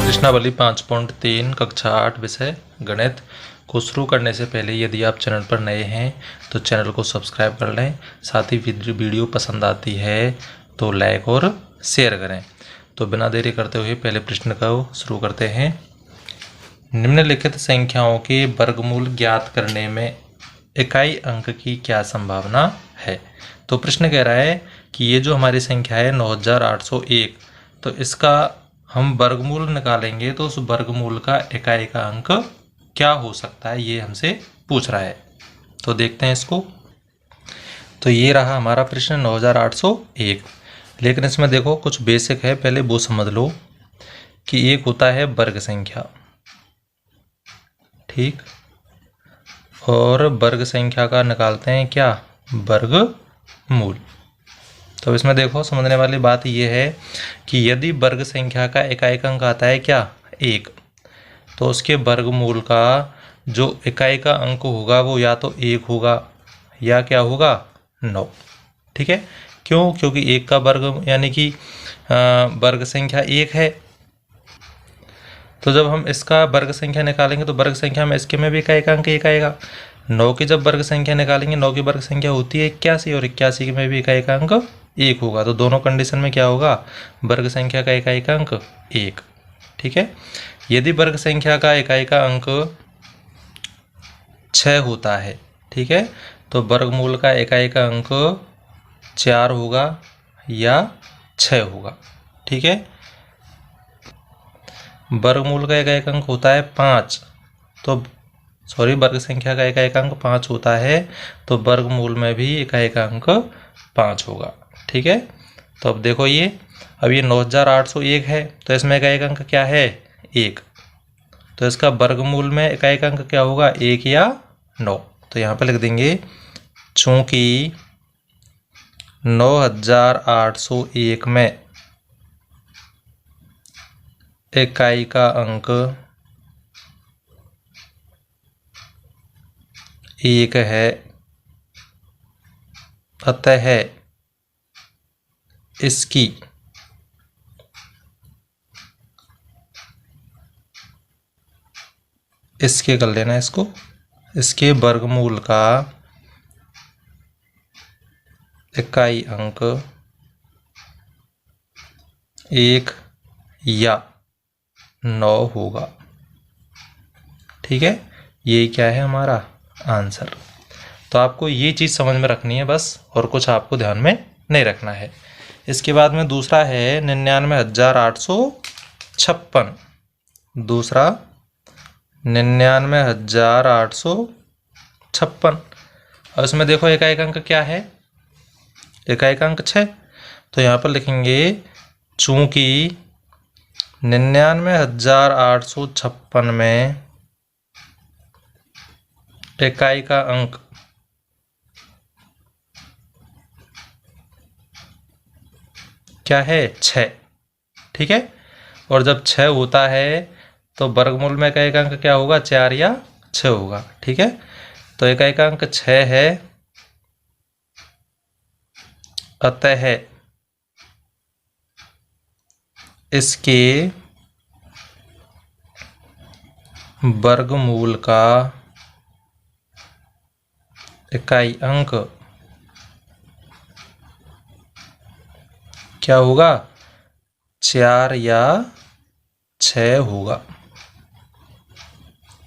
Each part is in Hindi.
प्रश्नावली 5.3 कक्षा 8 विषय गणित को शुरू करने से पहले यदि आप चैनल पर नए हैं तो चैनल को सब्सक्राइब कर लें। साथ ही वीडियो पसंद आती है तो लाइक और शेयर करें। तो बिना देरी करते हुए पहले प्रश्न को शुरू करते हैं। निम्नलिखित संख्याओं के वर्गमूल ज्ञात करने में इकाई अंक की क्या संभावना है। तो प्रश्न कह रहा है कि ये जो हमारी संख्या है 9801, तो इसका हम वर्गमूल निकालेंगे तो उस वर्गमूल का इकाई का अंक क्या हो सकता है, ये हमसे पूछ रहा है। तो देखते हैं इसको। तो ये रहा हमारा प्रश्न 9801। लेकिन इसमें देखो कुछ बेसिक है, पहले वो समझ लो कि एक होता है वर्ग संख्या, ठीक, और वर्ग संख्या का निकालते हैं क्या, वर्गमूल। तो इसमें देखो समझने वाली बात यह है कि यदि वर्ग संख्या का इकाई अंक आता है क्या, 1, तो उसके वर्गमूल का जो इकाई का अंक होगा वो या तो 1 होगा या क्या होगा, 9। ठीक है, क्यों, क्योंकि 1 का वर्ग यानी कि वर्ग संख्या 1 है। तो जब हम इसका वर्ग संख्या निकालेंगे तो वर्ग संख्या में इसके में भी इकाई का अंक 1 आएगा। 9 की जब वर्ग संख्या निकालेंगे, 9 की वर्ग संख्या होती है 81 और 81 में भी इकाई का अंक 1 होगा। तो दोनों कंडीशन में क्या होगा, वर्ग संख्या का इकाई का अंक 1। ठीक है, यदि वर्ग संख्या का इकाई का अंक 6 होता है, ठीक है, तो वर्गमूल का इकाई का अंक 4 होगा या 6 होगा। ठीक है, वर्गमूल का इकाई अंक होता है 5, तो वर्ग संख्या का इकाई अंक 5 होता है, तो वर्गमूल में भी इकाई का अंक 5 होगा। ठीक है, तो अब देखो ये 9801 है, तो इसमें इकाई अंक क्या है, 1, तो इसका वर्गमूल में इकाई अंक क्या होगा, 1 या 9। तो यहाँ पर लिख देंगे चूंकि 9801 में इकाई का अंक 1 है, अतः इसकी इसके कर लेना इसको, इसके वर्गमूल का इकाई अंक 1 या 9 होगा। ठीक है, यही क्या है हमारा आंसर। तो आपको ये चीज़ समझ में रखनी है बस, और कुछ आपको ध्यान में नहीं रखना है। इसके बाद में दूसरा है 99,856। दूसरा 99,856, और इसमें देखो इकाई अंक क्या है, इकाई अंक 6। तो यहाँ पर लिखेंगे चूंकि 99,856 में इकाई का अंक क्या है, 6। ठीक है, और जब 6 होता है तो वर्गमूल में इकाई का अंक क्या होगा, 4 या 6 होगा। ठीक है, तो इकाई का अंक 6 है, अतः इसके वर्गमूल का इकाई अंक क्या होगा, 4 या 6 होगा।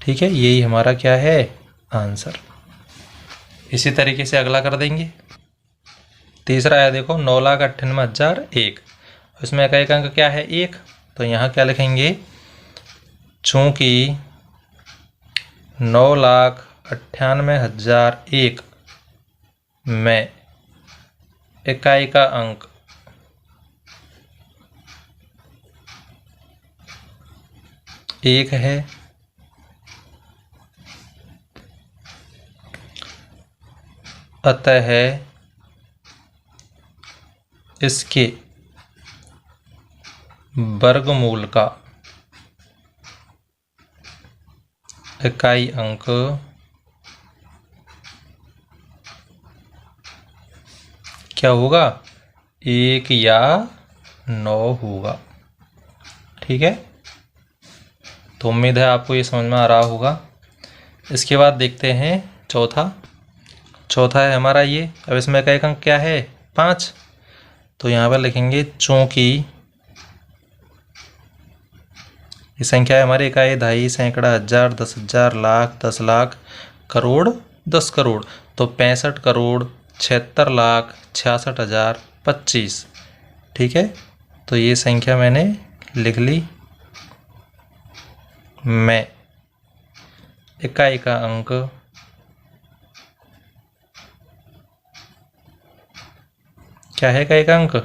ठीक है, यही हमारा क्या है, आंसर। इसी तरीके से अगला कर देंगे। तीसरा है देखो 9,98,001, इसमें इकाई का अंक क्या है, 1। तो यहाँ क्या लिखेंगे, चूंकि 9,98,001 में इकाई का अंक 1 है, अतः इसके वर्गमूल का इकाई अंक क्या होगा, 1 या 9 होगा। ठीक है, तो उम्मीद है आपको ये समझ में आ रहा होगा। इसके बाद देखते हैं चौथा है हमारा ये। अब इसमें का एक अंक क्या है? 5। तो यहाँ पर लिखेंगे चूंकि ये संख्या है हमारी इकाई, दहाई, सैकड़ा, हजार, 10,000, लाख, 10 लाख, करोड़, 10 करोड़। तो 65 करोड़ 76 लाख 66 हजार 25। ठीक है, तो ये संख्या मैंने लिख ली। मैं इकाई का अंक क्या है? इकाई का अंक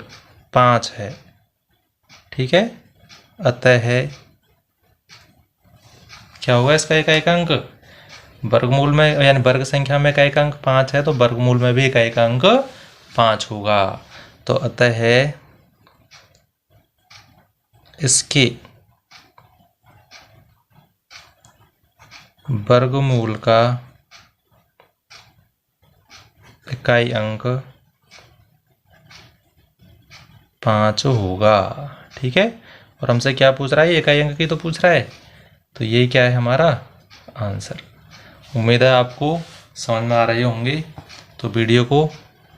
5 है। ठीक है, अतः क्या होगा इसका इकाई का अंक? वर्गमूल में यानी वर्ग संख्या में इकाई का अंक 5 है, तो वर्गमूल में भी इकाई का अंक 5 होगा। तो अतः इसके वर्गमूल का इकाई अंक 5 होगा। ठीक है, और हमसे क्या पूछ रहा है? इकाई अंक की तो पूछ रहा है, तो ये क्या है हमारा आंसर। उम्मीद है आपको समझ में आ रहे होंगे। तो वीडियो को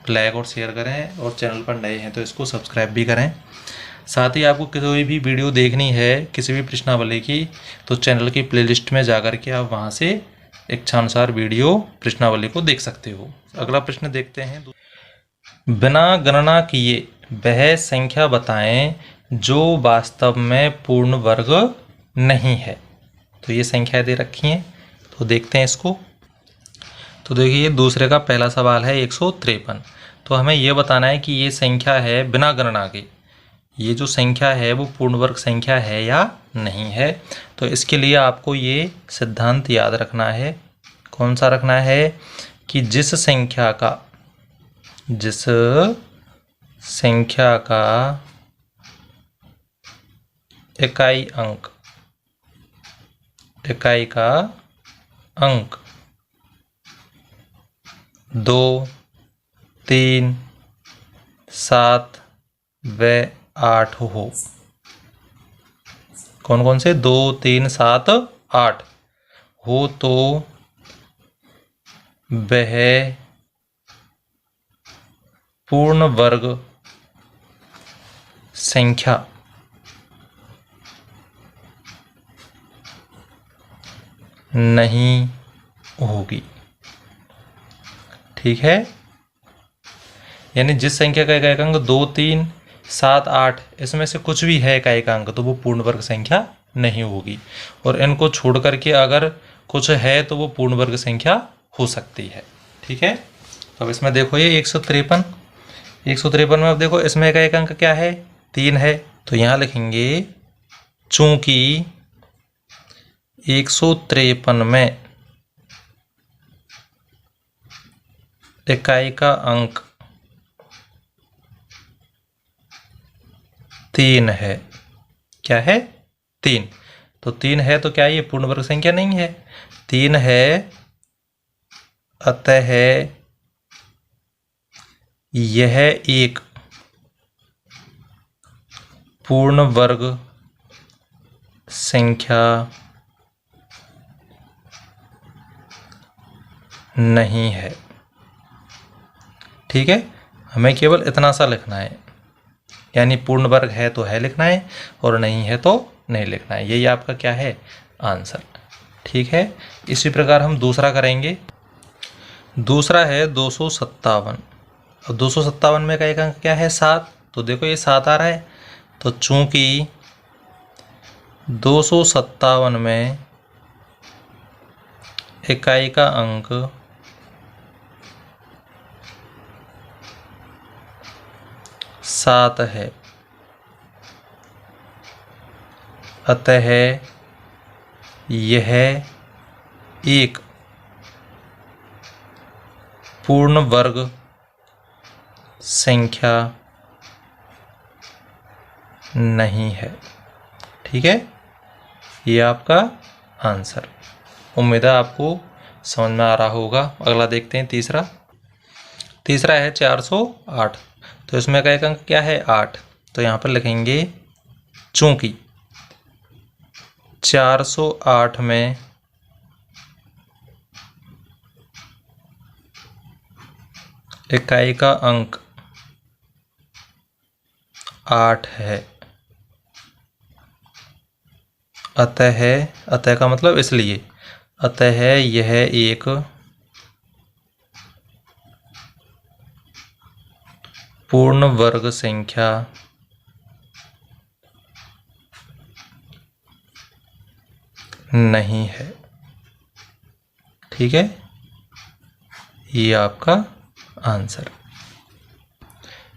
लाइक और शेयर करें, और चैनल पर नए हैं तो इसको सब्सक्राइब भी करें। साथ ही आपको कोई भी वीडियो देखनी है किसी भी प्रश्नावली की, तो चैनल की प्लेलिस्ट में जाकर के आप वहां से इच्छानुसार वीडियो प्रश्नावली को देख सकते हो। अगला प्रश्न देखते हैं। बिना गणना किए वह संख्या बताएं जो वास्तव में पूर्ण वर्ग नहीं है। तो ये संख्या दे रखी हैं, तो देखते हैं इसको। तो देखिए, दूसरे का पहला सवाल है 153। तो हमें ये बताना है कि ये संख्या है बिना गणना के, ये जो संख्या है वो पूर्ण वर्ग संख्या है या नहीं है। तो इसके लिए आपको ये सिद्धांत याद रखना है। कौन सा रखना है? कि जिस संख्या का इकाई का अंक 2, 3, 7 व 8 हो। कौन कौन से? 2, 3, 7, 8 हो, तो वह पूर्ण वर्ग संख्या नहीं होगी। ठीक है, यानी जिस संख्या का इकाई अंक 2, 3, 7, 8 इसमें से कुछ भी है इकाई का अंक, तो वो पूर्ण वर्ग संख्या नहीं होगी। और इनको छोड़ करके अगर कुछ है तो वो पूर्ण वर्ग संख्या हो सकती है। ठीक है, तो अब इसमें देखो ये 153 में अब देखो इसमें इकाई का अंक क्या है? 3 है। तो यहाँ लिखेंगे चूंकि 153 में इकाई का अंक 3 है। क्या है? 3। तो 3 है तो क्या ये पूर्ण वर्ग संख्या नहीं है? 3 है, अतः यह एक पूर्ण वर्ग संख्या नहीं है। ठीक है, हमें केवल इतना सा लिखना है, यानी पूर्ण वर्ग है तो है लिखना है, और नहीं है तो नहीं लिखना है। यही आपका क्या है? आंसर। ठीक है, इसी प्रकार हम दूसरा करेंगे। दूसरा है 257। और 257 में का एक अंक क्या है? 7। तो देखो ये 7 आ रहा है। तो चूंकि 257 में इकाई का अंक 7 है, अतः यह एक पूर्ण वर्ग संख्या नहीं है। ठीक है, ये आपका आंसर। उम्मीद है आपको समझ में आ रहा होगा। अगला देखते हैं तीसरा है 408। तो इसमें का एक अंक क्या है 8, तो यहाँ पर लिखेंगे चूंकि 408 में इकाई का अंक 8 है, अतः का मतलब इसलिए, अतः यह एक पूर्ण वर्ग संख्या नहीं है। ठीक है, ये आपका आंसर।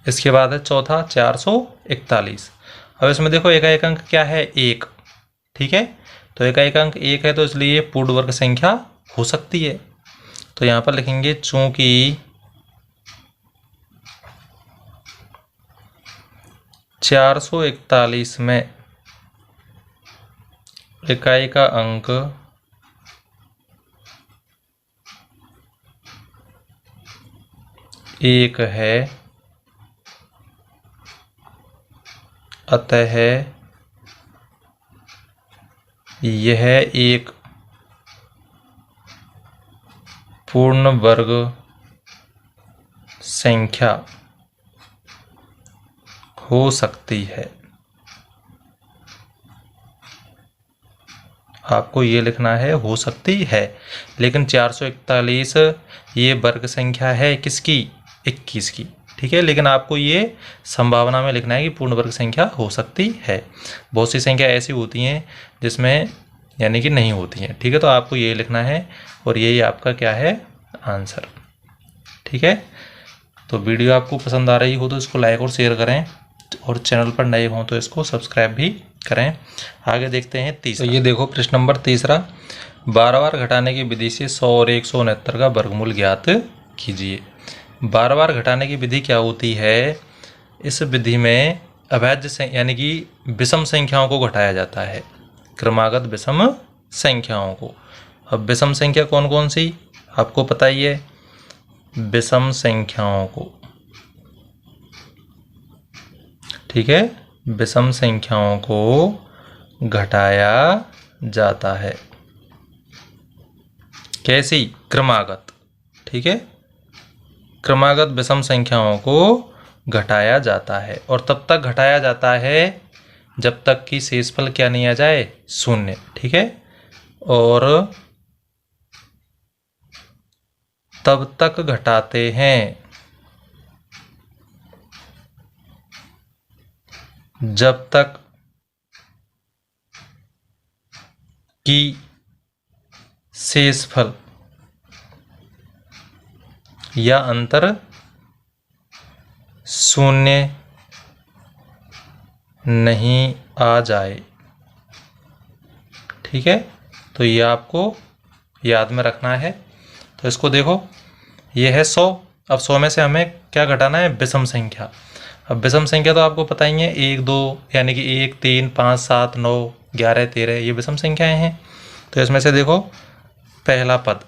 इसके बाद है चौथा 441। अब इसमें देखो इकाई अंक क्या है 1। ठीक है, तो इकाई अंक 1 है तो इसलिए पूर्ण वर्ग संख्या हो सकती है। तो यहाँ पर लिखेंगे चूंकि 441 में इकाई का अंक 1 है, अतः यह एक पूर्ण वर्ग संख्या हो सकती है। आपको ये लिखना है हो सकती है, लेकिन 441 ये वर्ग संख्या है किसकी, 21 की। ठीक है, लेकिन आपको ये संभावना में लिखना है कि पूर्ण वर्ग संख्या हो सकती है। बहुत सी संख्या ऐसी होती हैं जिसमें यानी कि नहीं होती हैं। ठीक है, तो आपको ये लिखना है और यही आपका क्या है आंसर। ठीक है, तो वीडियो आपको पसंद आ रही हो तो इसको लाइक और शेयर करें, और चैनल पर नए हों तो इसको सब्सक्राइब भी करें। आगे देखते हैं तीसरा। तो ये देखो प्रश्न नंबर तीसरा, 12 बार घटाने की विधि से 100 और 169 का वर्गमूल ज्ञात कीजिए। 12 बार घटाने की विधि क्या होती है, इस विधि में अभाज्य यानी कि विषम संख्याओं को घटाया जाता है, क्रमागत विषम संख्याओं को। अब विषम संख्या कौन कौन सी आपको पता ही है, विषम संख्याओं को। ठीक है, विषम संख्याओं को घटाया जाता है, कैसी, क्रमागत। ठीक है, क्रमागत विषम संख्याओं को घटाया जाता है, और तब तक घटाया जाता है जब तक कि शेषफल क्या नहीं आ जाए, शून्य। ठीक है, और तब तक घटाते हैं जब तक कि शेषफल या अंतर शून्य नहीं आ जाए। ठीक है, तो ये आपको याद में रखना है। तो इसको देखो, ये है 100। अब 100 में से हमें क्या घटाना है, विषम संख्या। अब विषम संख्या तो आपको पता ही है, 1 2 यानी कि 1 3 5 7 9 11 13, ये विषम संख्याएं हैं। तो इसमें से देखो पहला पद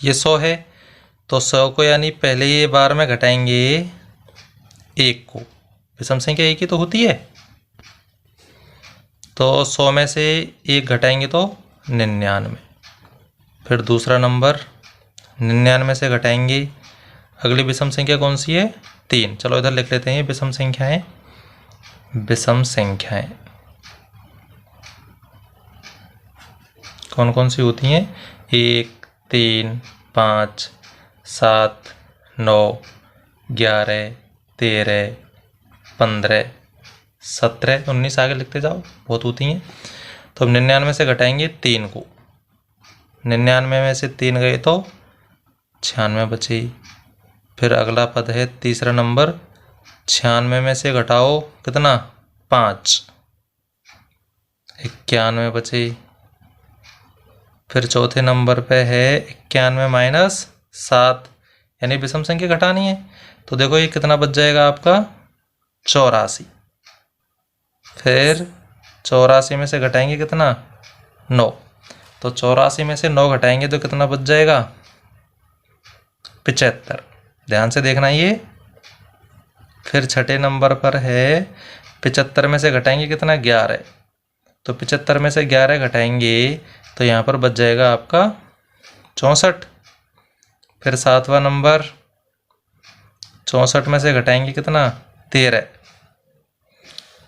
ये 100 है, तो 100 को यानी पहले ये बार में घटाएंगे 1 को, विषम संख्या 1 ही तो होती है। तो 100 में से 1 घटाएंगे तो 99। फिर दूसरा नंबर 99 से घटाएंगे, अगली विषम संख्या कौन सी है, 3। चलो इधर लिख लेते हैं विषम संख्याएं। विषम संख्याएं कौन कौन सी होती हैं, 1 3 5 7 9 11 13 15 17 19, आगे लिखते जाओ, बहुत होती हैं। तो अब 99 से घटाएंगे 3 को, 99 में से 3 गए तो 96 बचे। फिर अगला पद है तीसरा नंबर, 96 में से घटाओ कितना, 5, 91 बचे। फिर चौथे नंबर पे है 91 माइनस 7, यानी विषम संख्या घटानी है। तो देखो ये कितना बच जाएगा आपका, 84। फिर 84 में से घटाएंगे कितना, 9। तो 84 में से 9 घटाएंगे तो कितना बच जाएगा, 75। ध्यान से देखना, ये फिर छठे नंबर पर है 75 में से घटाएंगे कितना 11, तो 75 में से 11 घटाएंगे तो यहाँ पर बच जाएगा आपका 64। फिर सातवां नंबर 64 में से घटाएंगे कितना 13,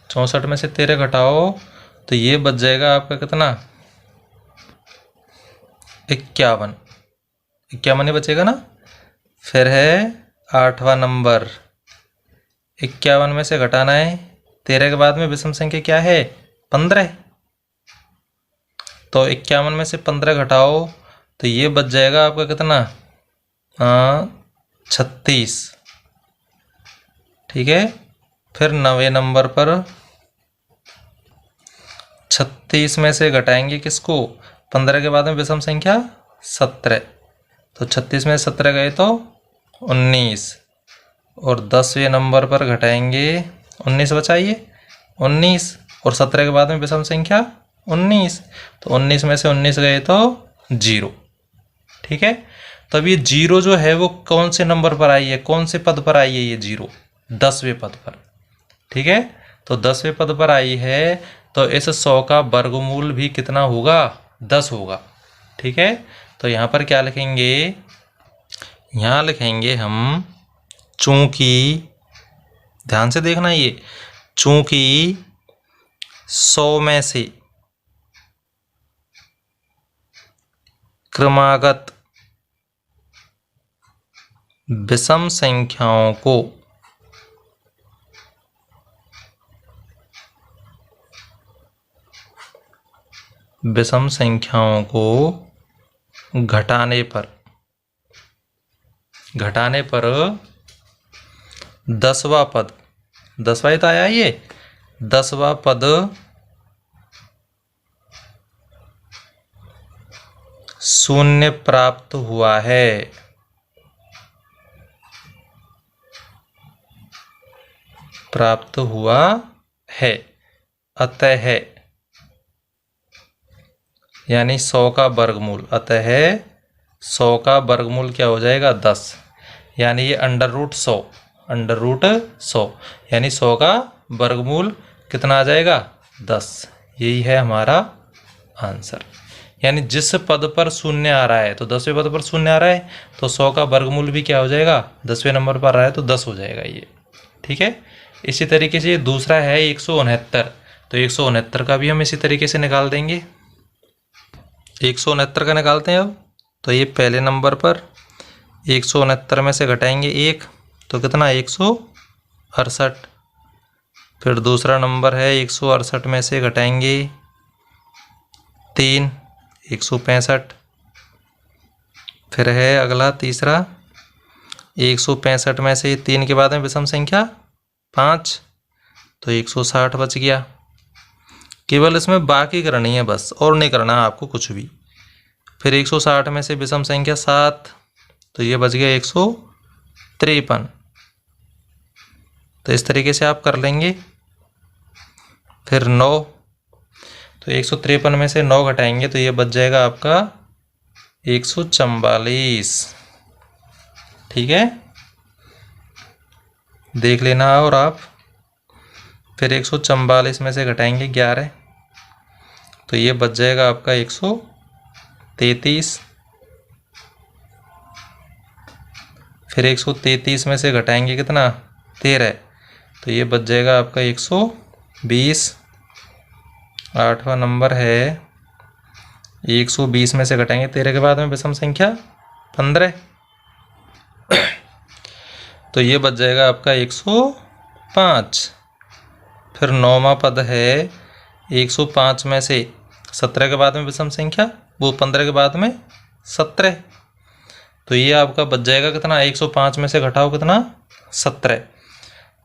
64 में से 13 घटाओ तो ये बच जाएगा आपका कितना 51, 51 ही बचेगा ना। फिर है आठवां नंबर 51 में से घटाना है 13 के बाद में विषम संख्या क्या है 15, तो 51 में से 15 घटाओ तो ये बच जाएगा आपका कितना 36। ठीक है। फिर 9वें नंबर पर 36 में से घटाएंगे किसको 15 के बाद में विषम संख्या 17, तो 36 में 17 गए तो 19, और 10वें नंबर पर घटाएंगे 19 बचाइए 19, और 17 के बाद में विषम संख्या 19, तो 19 में से 19 गए तो 0। ठीक है। तो अब ये 0 जो है वो कौन से नंबर पर आई है, कौन से पद पर आई है ये 0, 10वें पद पर। ठीक है। तो 10वें पद पर आई है तो इस 100 का वर्गमूल भी कितना होगा 10 होगा। ठीक है। तो यहाँ पर क्या लिखेंगे, यहाँ लिखेंगे हम चूंकि, ध्यान से देखना ये, चूंकि 100 में से क्रमागत विषम संख्याओं को घटाने पर 10वां पद, 10वां ही तो आया ये, 10वां पद शून्य प्राप्त हुआ है। अतः यानी 100 का वर्गमूल, अतः 100 का वर्गमूल क्या हो जाएगा 10, यानी ये अंडर रूट 100 यानी 100 का वर्गमूल कितना आ जाएगा 10। यही है हमारा आंसर। यानी जिस पद पर शून्य आ रहा है, तो 10वें पद पर शून्य आ रहा है तो 100 का वर्गमूल भी क्या हो जाएगा 10वें नंबर पर आ रहा है तो 10 हो जाएगा ये। ठीक है। इसी तरीके से दूसरा है 169, तो 169 का भी हम इसी तरीके से निकाल देंगे। 169 का निकालते हैं अब। तो ये पहले नंबर पर 169 में से घटाएंगे 1 तो कितना 168। फिर दूसरा नंबर है 168 में से घटाएंगे 3, 165। फिर है अगला तीसरा 165 में से 3 के बाद में विषम संख्या 5, तो 160 बच गया। केवल इसमें बाकी करनी है बस, और नहीं करना आपको कुछ भी। फिर 160 में से विषम संख्या 7, तो ये बच गया 153। तो इस तरीके से आप कर लेंगे। फिर 9, तो 153 में से 9 घटाएंगे तो ये बच जाएगा आपका 144। ठीक है, देख लेना और आप। फिर 144 में से घटाएंगे 11 तो ये बच जाएगा आपका 133। फिर 133 में से घटाएंगे कितना 13, तो ये बच जाएगा आपका 120। 8वां नंबर है 120 में से घटाएंगे 13 के बाद में विषम संख्या 15, तो ये बच जाएगा आपका 105। फिर 9वां पद है 105 में से 17 के बाद में विषम संख्या, वो 15 के बाद में 17, तो ये आपका बच जाएगा कितना 105 में से घटाओ कितना 17,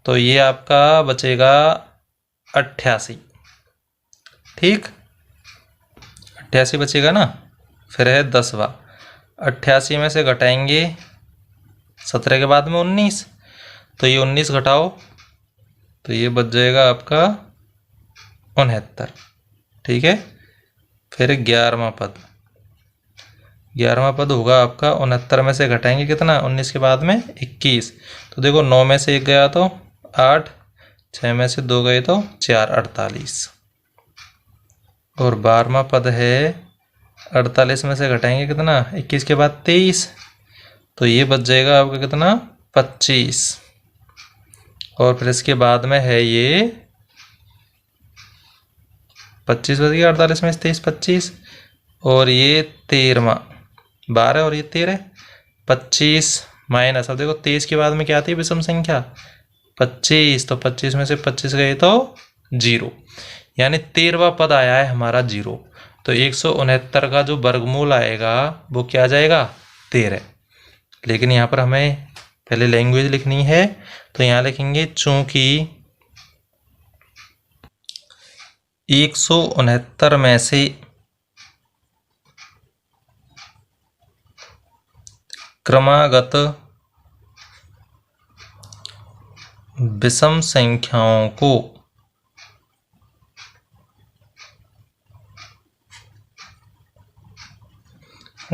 तो ये आपका बचेगा 88। ठीक, 88 बचेगा ना। फिर है 10वां 88 में से घटाएंगे 17 के बाद में 19, तो ये 19 घटाओ तो ये बच जाएगा आपका 69। ठीक है। फिर 11वां पद होगा आपका 69 में से घटाएंगे कितना 19 के बाद में 21, तो देखो 9 में से 1 गया तो 8, 6 में से 2 गए तो 4, 48। और 12वां पद है 48 में से घटाएंगे कितना, 21 के बाद 23, तो ये बच जाएगा आपका कितना, 25। और फिर इसके बाद में है ये 25 बच गया, 48 में से 23 25, और ये 13वां 12 और ये 13, 25 माइनस, अब देखो 23 के बाद में क्या आती है विषम संख्या 25, तो 25 में से 25 गए तो 0, यानी 13वां पद आया है हमारा 0। तो 169 का जो वर्गमूल आएगा वो क्या आ जाएगा, 13। लेकिन यहाँ पर हमें पहले लैंग्वेज लिखनी है, तो यहाँ लिखेंगे चूंकि 169 में से क्रमागत विषम संख्याओं को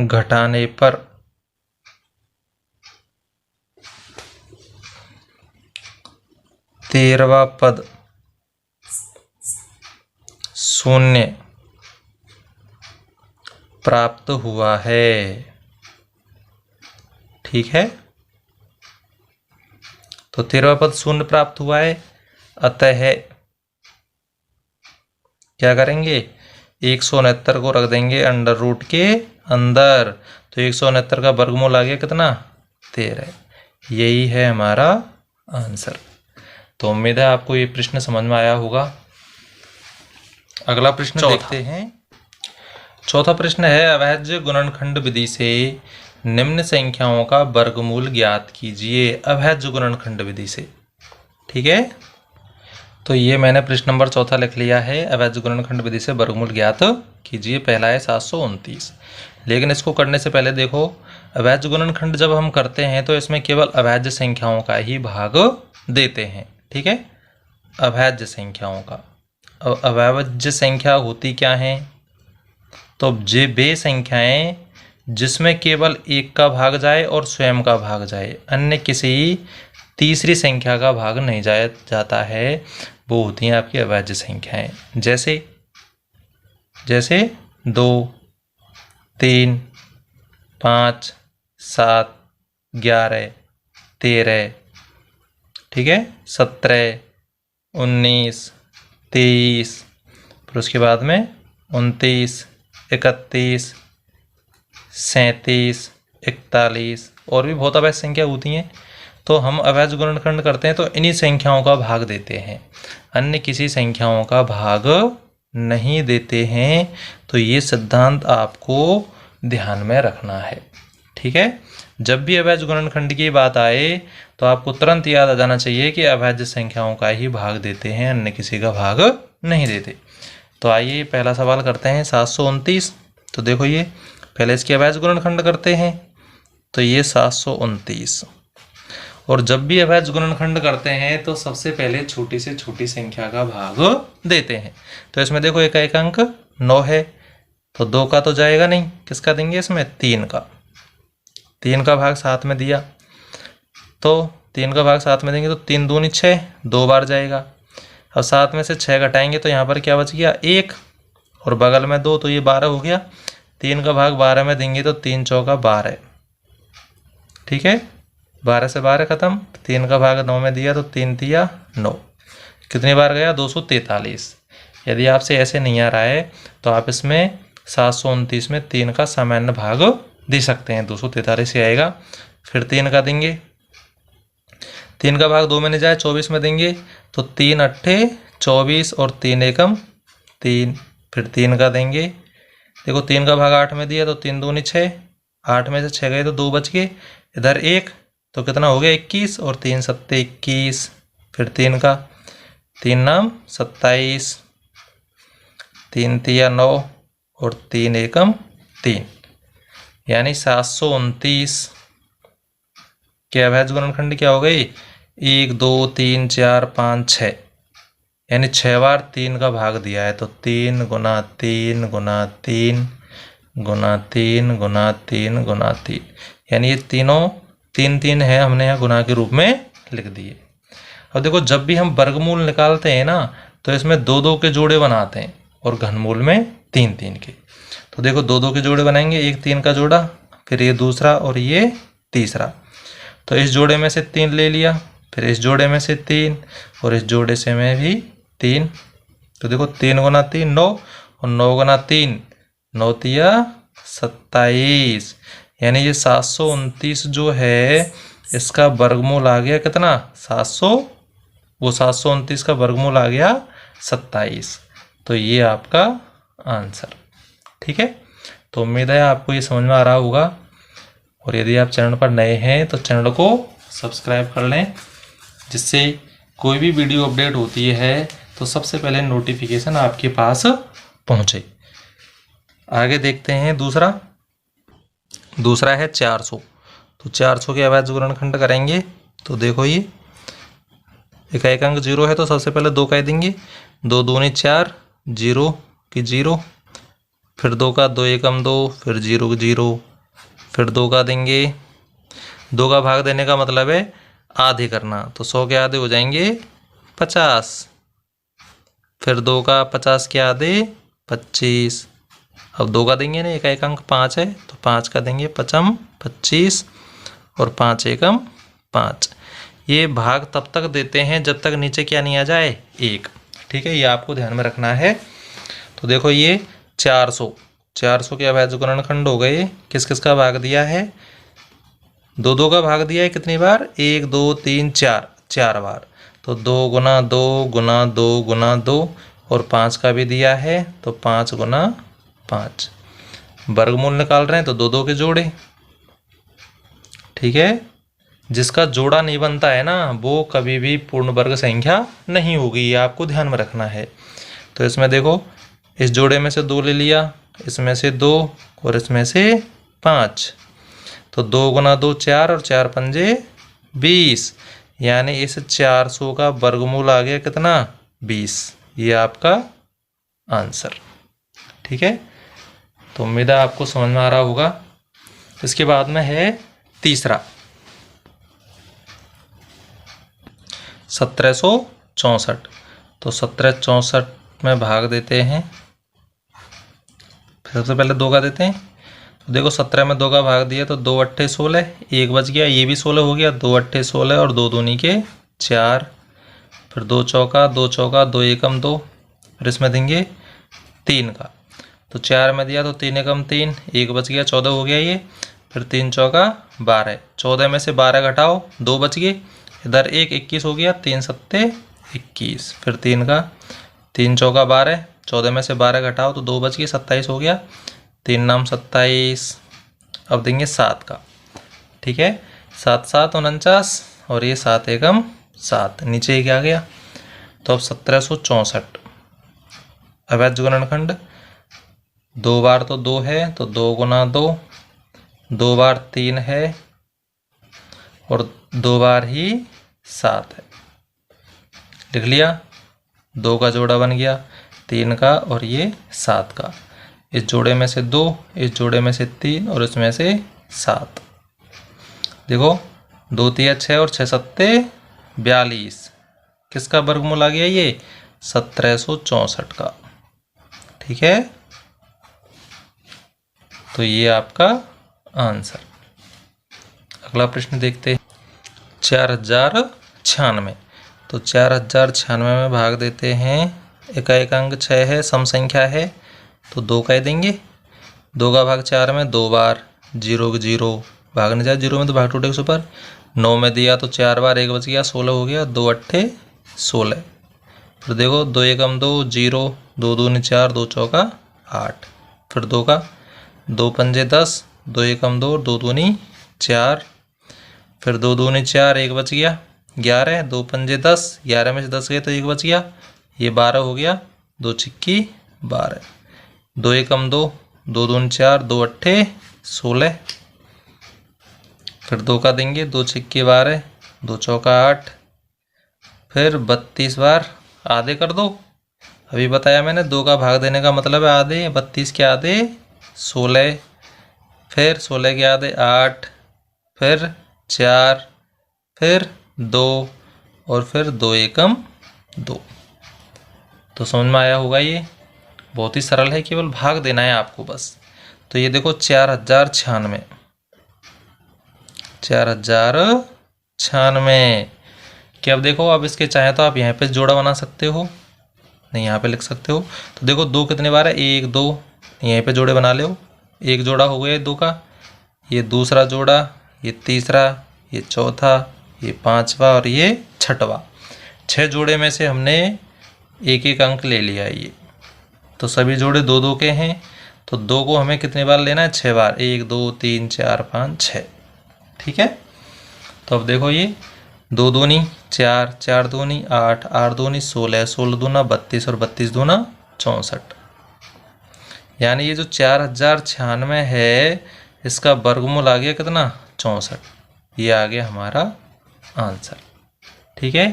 घटाने पर तेरहवां पद शून्य प्राप्त हुआ है। ठीक है, तो 13वां पद शून्य प्राप्त हुआ है, अतः क्या करेंगे, 169 को रख देंगे अंडर रूट के अंदर, तो 169 का वर्गमूल आ गया कितना, 13। यही है हमारा आंसर। तो उम्मीद है आपको ये प्रश्न समझ में आया होगा। अगला प्रश्न देखते हैं। चौथा प्रश्न है, अभाज्य गुणनखंड विधि से निम्न संख्याओं का वर्गमूल ज्ञात कीजिए। अभाज्य गुणनखंड विधि से, ठीक है, तो ये मैंने प्रश्न नंबर चौथा लिख लिया है, अभाज्य गुणनखंड विधि से वर्गमूल ज्ञात कीजिए। पहला है 729। लेकिन इसको करने से पहले देखो, अभाज्य गुणनखंड जब हम करते हैं तो इसमें केवल अभाज्य संख्याओं का ही भाग देते हैं। ठीक है, अभाज्य संख्याओं का। अब अभाज्य संख्या होती क्या है, तो जे वे संख्याएं जिसमें केवल एक का भाग जाए और स्वयं का भाग जाए, अन्य किसी तीसरी संख्या का भाग नहीं जाता है, वो होती हैं आपकी अभाज्य संख्याएं। जैसे 2, 3, 5, 7, 11, 13, ठीक है, 17, 19, 23, फिर उसके बाद में 29, 31, 37, 41 और भी बहुत अभाज्य संख्या होती हैं। तो हम अभाज्य गुणनखंड करते हैं तो इन्हीं संख्याओं का भाग देते हैं, अन्य किसी संख्याओं का भाग नहीं देते हैं। तो ये सिद्धांत आपको ध्यान में रखना है। ठीक है, जब भी अभाज्य गुणनखंड की बात आए तो आपको तुरंत याद आ जाना चाहिए कि अभाज्य संख्याओं का ही भाग देते हैं, अन्य किसी का भाग नहीं देते। तो आइए पहला सवाल करते हैं, 729। तो देखो ये पहले इसके अभाज्य गुणनखंड करते हैं, तो ये 729। और जब भी अभाज्य गुणनखंड करते हैं तो सबसे पहले छोटी से छोटी संख्या का भाग देते हैं। तो इसमें देखो एक अंक 9 है, तो 2 का तो जाएगा नहीं, किसका देंगे इसमें, 3 का। 3 का भाग 7 में दिया, तो 3 का भाग 7 में देंगे तो 3 दूनी 6, 2 बार जाएगा। अब 7 में से 6 घटाएंगे तो यहाँ पर क्या बच गया, 1, और बगल में 2, तो ये 12 हो गया। 3 का भाग 12 में देंगे तो 3 चौका 12, ठीक है, 12 से 12 खत्म। 3 का भाग 9 में दिया तो 3 तिया 9, कितनी बार गया, 243। यदि आपसे ऐसे नहीं आ रहा है तो आप इसमें 729 में 3 का सामान्य भाग दे सकते हैं, 243 से आएगा। फिर 3 का देंगे, 3 का भाग 2 में नहीं जाए, 24 में देंगे तो 3 अट्ठे 24 और 3 एकम 3। फिर 3 का देंगे, देखो 3 का भाग 8 में दिया तो 3 दूनी 6, 8 में से 6 गए तो 2 बच गए, इधर 1 तो कितना हो गया, 21, और 3 सत्ते 21। फिर 3 का, 3 नाम 27, 3 तिया 9 और 3 एकम 3, यानी 729 के अभाज्य गुणनखंड क्या हो गई, 1, 2, 3, 4, 5, 6, यानी 6 बार 3 का भाग दिया है। तो 3 गुना 3 गुना 3 गुना 3 गुना 3 गुना 3, यानी ये तीनों 3 3 है, हमने यहाँ गुना के रूप में लिख दिए। अब देखो जब भी हम वर्गमूल निकालते हैं ना तो इसमें दो दो के जोड़े बनाते हैं और घनमूल में तीन तीन के। तो देखो दो दो के जोड़े बनाएंगे, एक तीन का जोड़ा, फिर ये दूसरा और ये तीसरा। तो इस जोड़े में से तीन ले लिया, फिर इस जोड़े में से तीन और इस जोड़े से में भी तीन। तो देखो 3 गुना 3 9 और 9 गुना 3 9 तिया 27, यानी ये 729 जो है इसका वर्गमूल आ गया कितना 700, वो 729 का वर्गमूल आ गया 27। तो ये आपका आंसर। ठीक है, तो उम्मीद है आपको ये समझ में आ रहा होगा। और यदि आप चैनल पर नए हैं तो चैनल को सब्सक्राइब कर लें, जिससे कोई भी वीडियो अपडेट होती है तो सबसे पहले नोटिफिकेशन आपके पास पहुंचे। आगे देखते हैं दूसरा है 400। तो 400 के अवैध गुणनखंड करेंगे। तो देखो ये एक अंक 0 है तो सबसे पहले 2 का देंगे, 2 दूनी 4, 0 की 0, फिर 2 का 2 एकम 2, फिर 0 की 0, फिर 2 का देंगे। 2 का भाग देने का मतलब है आधे करना, तो 100 के आधे हो जाएंगे 50, फिर 2 का 50 के आधे 25। अब 2 का देंगे ना, एक अंक 5 है तो 5 का देंगे, पचम 25 और 5 एकम 5। ये भाग तब तक देते हैं जब तक नीचे क्या नहीं आ जाए 1। ठीक है, ये आपको ध्यान में रखना है। तो देखो ये 400 के अवैध गुणनखंड हो गए। किस किस का भाग दिया है, 2 2 का भाग दिया है कितनी बार, 1 2 3 4, 4 बार। तो 2 गुना 2 गुना 2 गुना 2 और 5 का भी दिया है तो 5 गुना 5। वर्गमूल निकाल रहे हैं तो 2 2 के जोड़े। ठीक है, जिसका जोड़ा नहीं बनता है ना वो कभी भी पूर्ण वर्ग संख्या नहीं होगी, ये आपको ध्यान में रखना है। तो इसमें देखो इस जोड़े में से 2 ले लिया, इसमें से 2 और इसमें से 5। तो 2 गुना 2 4 और 4 पंजे 20, यानी इस 400 का वर्गमूल आ गया कितना 20। ये आपका आंसर। ठीक है, तो उम्मीद है आपको समझ में आ रहा होगा। इसके बाद में है तीसरा 1764। तो 1764 में भाग देते हैं। फिर सबसे पहले 2 का देते हैं। तो देखो 17 में 2 का भाग दिया तो 2 अट्ठे 16, 1 बच गया, ये भी 16 हो गया, 2 अट्ठे 16 और 2 दूनी के 4, फिर 2 चौका 2 एकम 2, फिर इसमें देंगे 3 का। तो 4 में दिया तो 3 एकम 3, 1 बच गया, 14 हो गया ये, फिर 3 चौका 12, 14 में से 12 घटाओ 2 बच गए, इधर 1 21 हो गया, 3 सत्ते 21, फिर 3 का, 3 चौका 12, 14 में से 12 घटाओ तो 2 बच गए, 27 हो गया, 3 नाम 27। अब देंगे 7 का। ठीक है, 7 7 49 और ये 7 एकम 7, नीचे क्या गया। तो अब 1764 अवैध गुणनखंड 2 बार तो 2 है तो 2 गुना 2, 2 बार 3 है और 2 बार ही 7 है। लिख लिया, 2 का जोड़ा बन गया 3 का और ये 7 का। इस जोड़े में से 2, इस जोड़े में से 3 और इसमें से 7। देखो 2 तिया 6 और 6 सत्ते 42। किसका वर्गमूल आ गया ये 1764 का। ठीक है, तो ये आपका आंसर। अगला प्रश्न देखते हैं 4096। तो 4096 में भाग देते हैं। एक अंक 6 है, सम संख्या है तो 2 का देंगे। 2 का भाग 4 में 2 बार, 0 0 भाग नहीं जाए, 0 में तो भाग टूटे ऊपर। 9 में दिया तो 4 बार, 1 बच गया, 16 हो गया, 2 अट्ठे 16। फिर देखो 2 एकम 2 0, 2 दूनी 4, 2 चौका 8, फिर 2 का, 2 पंजे 10, 2 एकम 2, 2 दूनी 4, फिर 2 दूनी 4, 1 बच गया 11, 2 पंजे 10, 11 में से 10 गए तो 1 बच गया, ये 12 हो गया, 2 छिक्की 12, 2 एकम 2, 2 दूनी 4, 2 अट्ठे 16, फिर 2 का देंगे, 2 छिक्की 12, 2 चौका 8, फिर 32 बार आधे कर दो। अभी बताया मैंने 2 का भाग देने का मतलब है आधे, 32 के आधे 16, फिर 16 के आधे 8, फिर 4, फिर 2, और फिर 2 एकम 2। तो समझ में आया होगा। ये बहुत ही सरल है, केवल भाग देना है आपको बस। तो ये देखो 4096, 4096। कि अब देखो, अब इसके चाहे तो आप यहाँ पे जोड़ा बना सकते हो, नहीं यहाँ पे लिख सकते हो। तो देखो 2 कितने बार है, 1 2, यहीं पे जोड़े बना लो। एक जोड़ा हो गया 2 का, ये दूसरा जोड़ा, ये तीसरा, ये चौथा, ये पांचवा और ये छठवा। 6 जोड़े में से हमने एक एक अंक ले लिया ये। तो सभी जोड़े 2 2 के हैं। तो 2 को हमें कितने बार लेना है, 6 बार। 1 2 3 4 5 6। ठीक है। तो अब देखो ये 2 दूनी 4, 4 दूनी 8, 8 दूनी 16, 16 दूना 32 और 32 दूना 64। यानी ये जो 4096 है, इसका वर्गमूल आ गया कितना, 64। ये आ गया हमारा आंसर। ठीक है।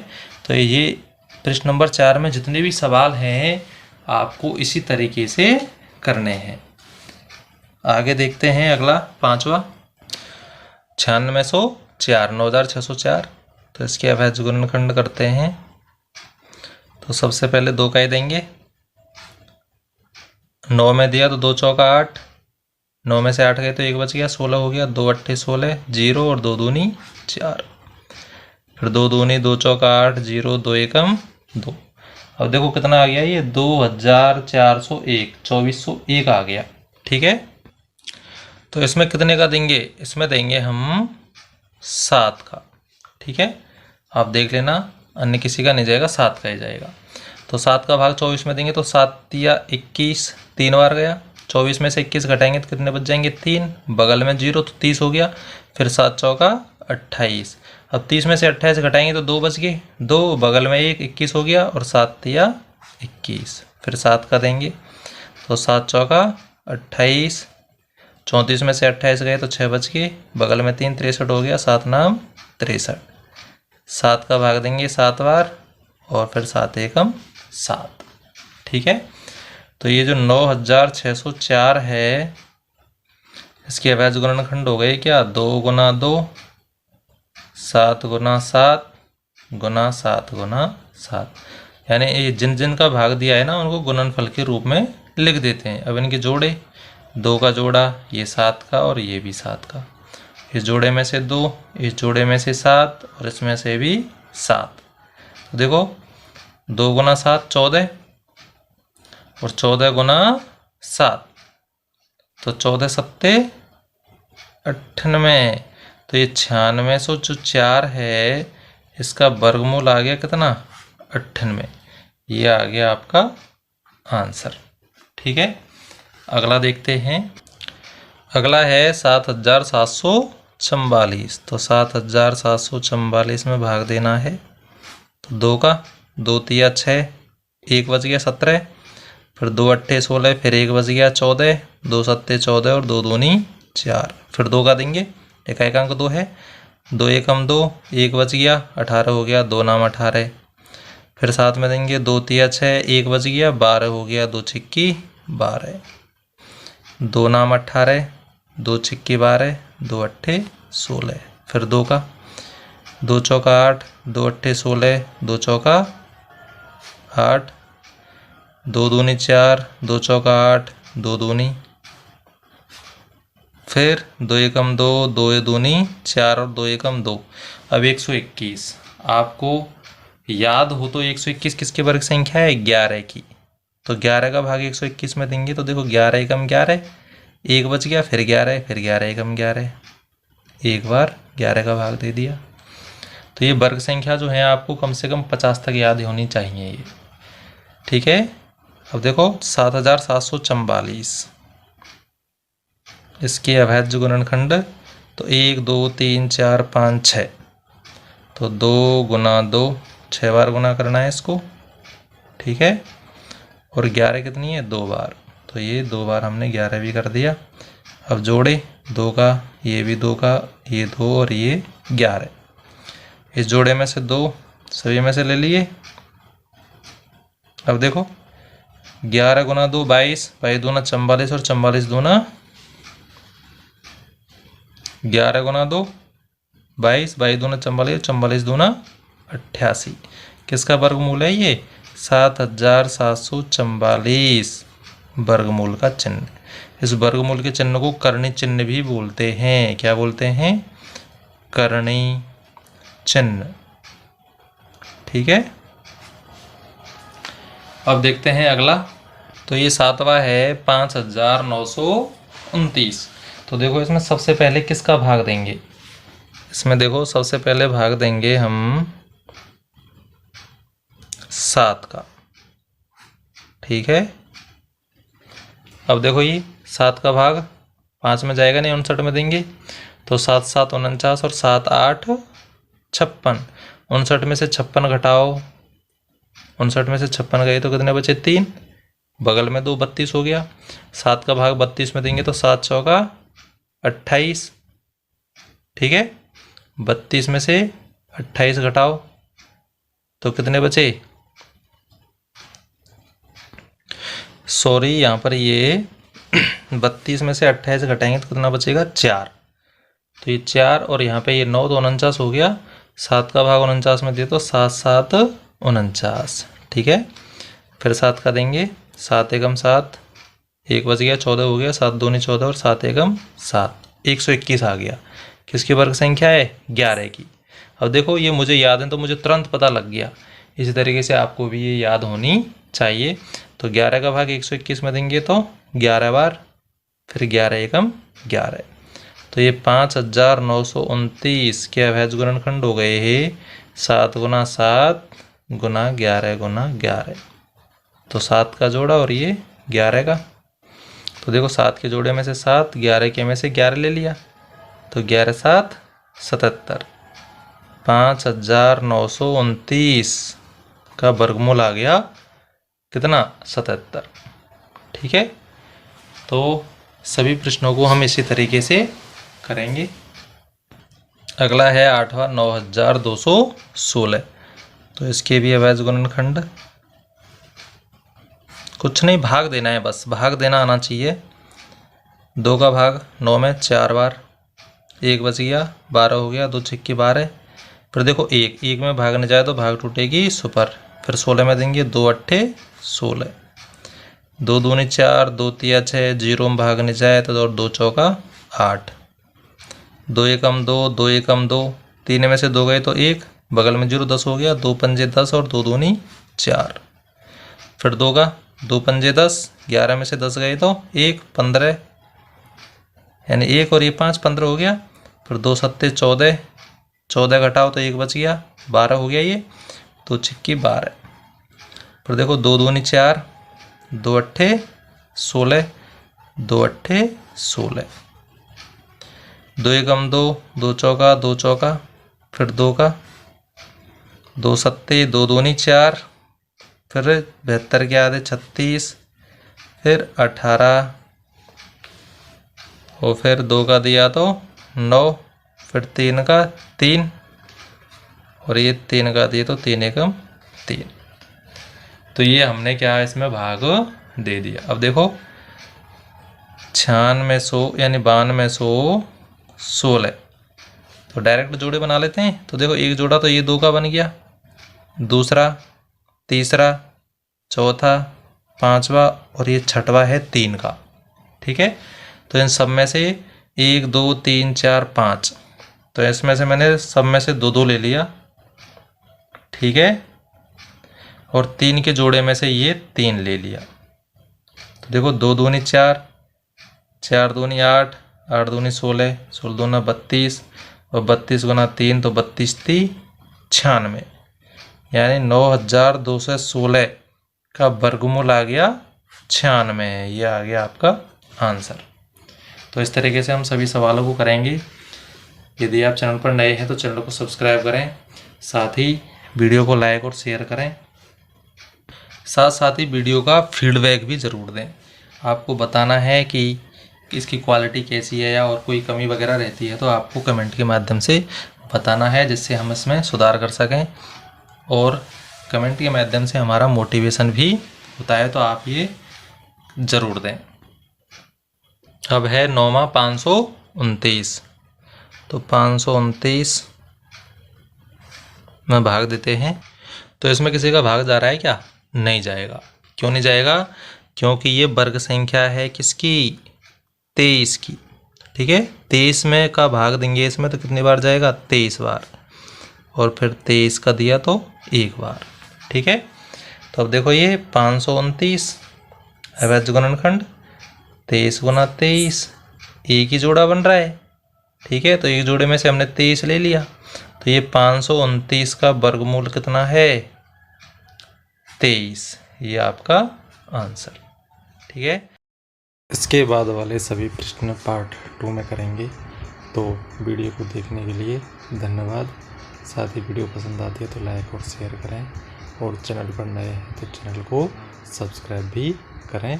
तो ये प्रश्न नंबर 4 में जितने भी सवाल हैं आपको इसी तरीके से करने हैं। आगे देखते हैं अगला 5वां। 9604, 9604। तो इसके अवैध गुणनखंड करते हैं। तो सबसे पहले 2 का ही देंगे। 9 में दिया तो 2 चौका 8, 9 में से 8 गए तो 1 बच गया, 16 हो गया। 2 अट्ठे 16, 0 और 2 दूनी 4। फिर 2 दूनी 2 चौका 8, 0 2 एकम 2। अब देखो कितना आ गया, ये 2401, 2401 आ गया। ठीक है। तो इसमें कितने का देंगे, इसमें देंगे हम 7 का। ठीक है। आप देख लेना, अन्य किसी का नहीं जाएगा, 7 का ही जाएगा। तो 7 का भाग 24 में देंगे तो 7 तिया 21, 3 बार गया। 24 में से 21 घटाएंगे तो कितने बच जाएंगे, 3। बगल में 0 तो 30 हो गया। फिर 7 चौका 28। अब 30 में से 28 घटाएंगे तो 2 बच गए, 2 बगल में 1, 21 हो गया। और 7 तिया 21, फिर 7 का देंगे तो 7 चौका 28। 34 में से 28 गए तो 6 बच गए, बगल में 3, 63 हो गया। 7 नाम 63। 7 का भाग देंगे 7 बार और फिर 7 एकम 7। ठीक है। तो ये जो 9604 है, इसके अवैध गुणनखंड हो गए क्या, 2 गुना 2, 7 गुना 7 गुना 7 गुना 7। यानी ये जिन जिन का भाग दिया है ना, उनको गुणनफल के रूप में लिख देते हैं। अब इनके जोड़े, 2 का जोड़ा ये 7 का और ये भी 7 का। इस जोड़े में से 2, इस जोड़े में से 7 और इसमें से भी 7। तो देखो 2 गुना 7 14 और 14 गुना 7 तो 14 सत्ते 98। तो ये 9604 है, इसका वर्गमूल आ गया कितना, 98। ये आ गया आपका आंसर। ठीक है। अगला देखते हैं। अगला है 7744। तो 7744 में भाग देना है। तो 2 का 2 तिया 6, 1 बच गया 17। फिर 2 अट्ठे 16, फिर 1 बच गया 14, 2 सत्ते 14 और 2 दूनी 4। फिर 2 का देंगे, एक अंक 2 है। 2 एकम 2, 1 बच गया, 18 हो गया। 2 नाम 18। फिर 7 में देंगे 2 तिया 6, 1 बच गया, 12 हो गया। 2 छिक्की 12, 2 नाम 18, 2 छिक्की 12, 2 अट्ठे 16। फिर 2 का 2 चौका 8, 2 अट्ठे 16, 2 चौका 8, 2 दूनी 4, 2 चौका 8, 2 दूनी। फिर 2 एकम 2, 2 दूनी 4 और 2 एकम 2। अब 121 आपको याद हो तो 121 किसकी वर्ग संख्या है, 11 की। तो 11 का भाग 121 में देंगे तो देखो 11 एकम 11, 1 बच गया, फिर 11, फिर 11 एकम 11, एक बार 11 का भाग दे दिया। तो ये वर्ग संख्या जो है आपको कम से कम 50 तक याद होनी चाहिए ये। ठीक है। अब देखो 7744, इसके अवैध गुणनखंड। तो 1 2 3 4 5 6। तो 2 गुना 2, 6 बार गुना करना है इसको। ठीक है। और 11 कितनी है, 2 बार। तो ये 2 बार हमने 11 भी कर दिया। अब जोड़े, 2 का, ये भी 2 का, ये 2 और ये 11। इस जोड़े में से 2 सभी में से ले लिए। अब देखो 11 गुना 2 22, 22 दूना 44 और 44 दूना 11 गुना 2 22, 22 दूना 44, 44 दूना 88। किसका वर्गमूल है ये? 7744 वर्गमूल का चिन्ह। इस वर्गमूल के चिन्ह को करणीय चिन्ह भी बोलते हैं। क्या बोलते हैं? करणीय चिन्ह। ठीक है, अब देखते हैं अगला। तो ये 7वां है 5929। तो देखो इसमें सबसे पहले किसका भाग देंगे? इसमें देखो सबसे पहले भाग देंगे हम 7 का। ठीक है, अब देखो ये 7 का भाग 5 में जाएगा नहीं, 59 में देंगे। तो 7 7 49 और 7 8 56। 59 में से 56 घटाओ, 59 में से 56 गए तो कितने बचे? 3। बगल में 2 32 हो गया। 7 का भाग 32 में देंगे तो 7 चौका 28। ठीक है, 32 में से 28 घटाओ तो कितने बचे? सॉरी, यहाँ पर ये 32 में से 28 घटाएंगे तो कितना बचेगा? 4। तो ये 4 और यहाँ पे ये 9 तो 49 हो गया। 7 का भाग 49 में दिए तो 7 7 49। ठीक है, फिर 7 का देंगे, 7 एकम 7, 1 बच गया, 14 हो गया, 7 दूनी 14 और 7 एकम 7, 121 आ गया। किसकी वर्ग संख्या है? 11 की। अब देखो ये मुझे याद है तो मुझे तुरंत पता लग गया। इसी तरीके से आपको भी ये याद होनी चाहिए। तो 11 का भाग 121 में देंगे तो 11 बार, फिर 11 एकम 11। तो ये 5929 के अभेद गुणनखंड हो गए हैं 7 गुना 7 गुना 11 गुना 11। तो 7 का जोड़ा और ये 11 का। तो देखो 7 के जोड़े में से 7, 11 के में से 11 ले लिया तो 11 7 77। 5929 का वर्गमूल आ गया कितना? 77। ठीक है, तो सभी प्रश्नों को हम इसी तरीके से करेंगे। अगला है 8वां 9216। तो इसके भी अवैध गुणनखंड, कुछ नहीं, भाग देना है, बस भाग देना आना चाहिए। 2 का भाग 9 में 4 बार, 1 बच गया, 12 हो गया, 2 छिक्की 12। फिर देखो 1 में भागने जाए तो भाग टूटेगी सुपर। फिर 16 में देंगे, 2 अट्ठे 16, 2 दूनी 4, 2 तिया 6, 0 में भागने जाए तो 2 चौका 8, 2 एकम 2, 2 एकम 2, 3 में से 2 गए तो 1, बगल में 0, 10 हो गया, 2 पंजे 10 और 2 दूनी 4। फिर 2 का 2 पंजे 10, 11 में से 10 गए तो 1, 15, यानी 1 और ये 5, 15 हो गया। फिर 2 सत्ते 14, 14 घटाओ तो 1 बच गया, 12 हो गया ये, 2 छिक्की 12। फिर देखो 2 दूनी 4, 2 अट्ठे 16, 2 अट्ठे 16, 2 एकम 2, 2 चौका 2 चौका, फिर 2 का 2 सत्ते 2 दूनी 4, फिर 72 के आधे 36, फिर 18 और फिर 2 का दिया तो 9, फिर 3 का 3 और ये 3 का दिए तो 3 एकम 3। तो ये हमने क्या है इसमें भाग दे दिया। अब देखो 9600 यानी 9216, तो डायरेक्ट जोड़े बना लेते हैं। तो देखो एक जोड़ा तो ये 2 का बन गया, दूसरा, तीसरा, चौथा, 5वां और ये 6वां है 3 का। ठीक है, तो इन सब में से 1 2 3 4 5, तो इसमें से मैंने सब में से 2 2 ले लिया। ठीक है, और 3 के जोड़े में से ये 3 ले लिया। तो देखो 2 दूनी 4, 4 दूनी 8, 8 दूनी 16, 16 दूना 32 और 32 गुना 3 तो 32 3 96, यानी 9216 का वर्गमूल आ गया 96। ये आ गया आपका आंसर। तो इस तरीके से हम सभी सवालों को करेंगे। यदि आप चैनल पर नए हैं तो चैनल को सब्सक्राइब करें, साथ ही वीडियो को लाइक और शेयर करें, साथ ही वीडियो का फीडबैक भी ज़रूर दें। आपको बताना है कि इसकी क्वालिटी कैसी है या और कोई कमी वगैरह रहती है तो आपको कमेंट के माध्यम से बताना है, जिससे हम इसमें सुधार कर सकें। और कमेंट के माध्यम से हमारा मोटिवेशन भी होता है, तो आप ये ज़रूर दें। अब है 9वां 529। तो 529 में भाग देते हैं तो इसमें किसी का भाग जा रहा है क्या? नहीं जाएगा। क्यों नहीं जाएगा? क्योंकि ये वर्ग संख्या है किसकी? 23 की। ठीक है, 23 में का भाग देंगे इसमें तो कितनी बार जाएगा? 23 बार। और फिर 23 का दिया तो 1 बार। ठीक है, तो अब देखो ये 529 अवैध गुणनखंड 23 गुना 23, एक ही जोड़ा बन रहा है। ठीक है, तो एक जोड़े में से हमने 23 ले लिया, तो ये 529 का वर्गमूल कितना है? 23। ये आपका आंसर। ठीक है, इसके बाद वाले सभी प्रश्न पार्ट 2 में करेंगे। तो वीडियो को देखने के लिए धन्यवाद। साथ ही वीडियो पसंद आती है तो लाइक और शेयर करें, और चैनल पर नए हैं तो चैनल को सब्सक्राइब भी करें।